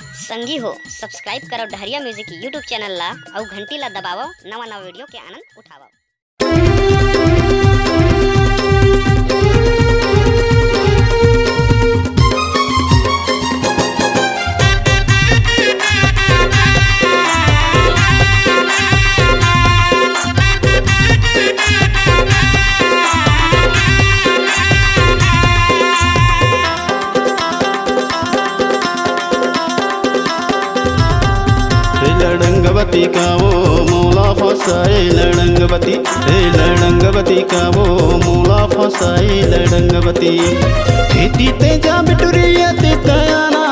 संगी हो सब्सक्राइब करो डहरिया म्यूजिक यूट्यूब चैनल ला और घंटी ला दबावो नवा नवा वीडियो के आनंद उठावो। लड़ंगवती का वो मूला फसाए लड़ंगवती, लड़ंगवती का वो मूला फसाए लड़ंगवती। खेती ते जा बिटुरिया ते तयाना,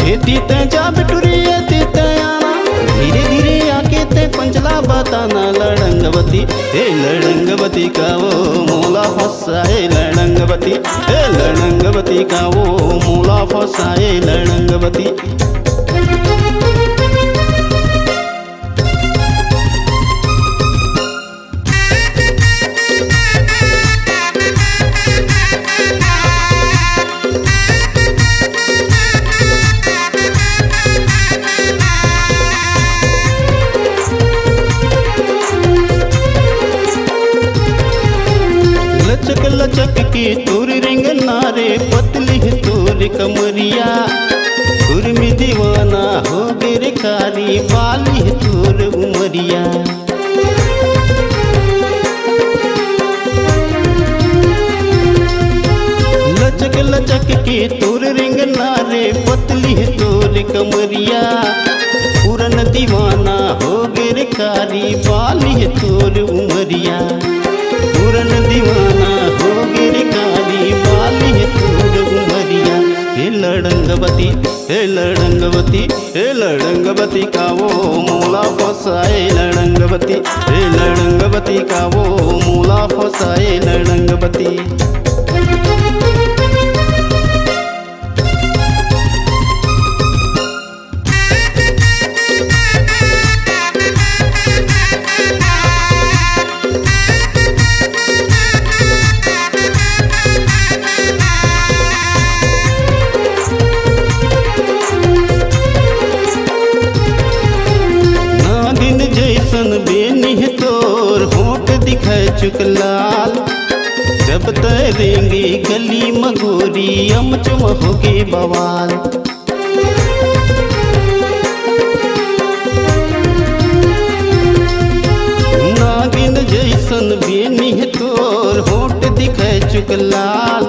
खेती ते जा बिटुरिया ते तयाना। धीरे धीरे आके ते पंचला बताना लड़ंगवती, लड़ंगवती का वो मूला फसाए लड़ंगवती, लड़ंगवती का वो मूला फसाए लड़ंगवती। लचक लचक की तोर रिंग नारे पतली है तोर कमरिया। कुर्मी दीवाना हो गिर कारी बाली है तोर उमरिया। लचक लचक की तोर रिंग नारे पतली है तोर कमरिया। पूरन दीवाना हो गिर कारी बाली है तोर उमरिया। पूरन दीवाना हो गिर काली बाली है तोर उमरिया। हे लड़ंगवती, हे लड़ंगवती, हे लड़ंगवती का वो मूला फसाए लड़ंगवती, हे लड़ंगवती का वो मूला फसाए लड़ंगवती। जैसन बेनी है तोर होंठ दिखाए चुकलाल। जब तरेंगी गली मगोरी अमचम होगे बवाल। नागिन जैसन बेनी है तोर होंठ दिखाए चुकलाल।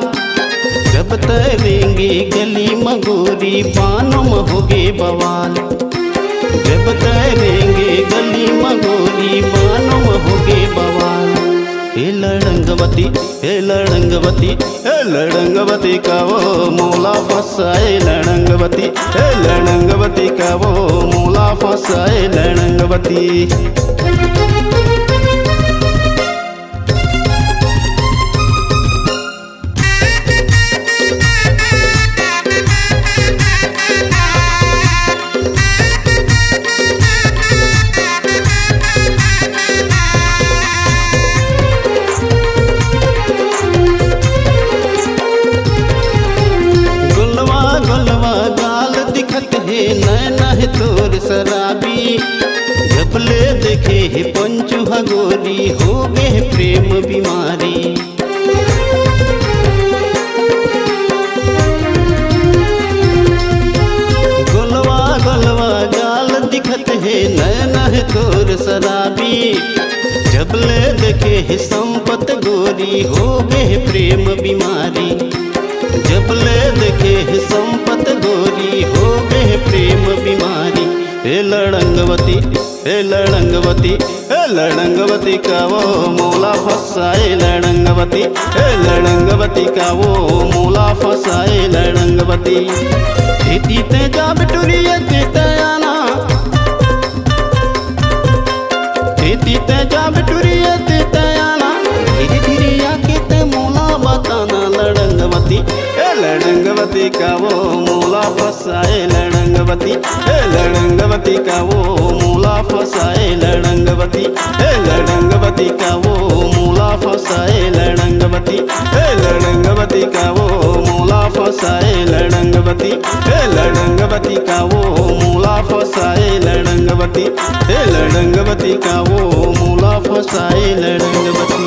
जब तरेंगी गली मगोरी बानम होगे बवाल। जब तरेंगे गली मगोरी बानम होगे बवाल। हे लड़ंगवती, हे लड़ंगवती, हे लड़ंगवती का वो मूला फसाए लड़ंगवती, हे लड़ंगवती का वो मूला फसाए लड़ंगवती। नैना है तोर शराबी। जबले देखे है पंचू हगोरी हो गए प्रेम बीमारी। गोलवा गोलवा गाल दिखत है नैना है तोर शराबी। जबले देखे है संपत गोरी हो गए प्रेम बीमारी। जबले देखे है संपत गोरी हो गए प्रेम बीमारी। हे लड़ंगवती, हे लड़ंगवती, हे लड़ंगवती का वो मूला फसाए लड़ंगवती, हे लड़ंगवती का वो मूला फसाए लड़ंगवती। खेती ते जा बिटुरिया ते तयाना, खेती ते जा बिटुरिया ते तयाना। धीरे धीरे आके ते मूला बताना लड़ंगवती, लड़ंगवती का वो मूला फसाए लड़ंगवती, लड़ंगवती का वो मूला फसाए लड़ंगवती, लड़ंगवती का वो मूला फसाए लड़ंगवती, लड़ंगवती का वो मूला फसाए लड़ंगवती, लड़ंगवती का वो मूला फसाए लड़ंगवती, लड़ंगवती का वो मूला फसाए लड़ंगवती।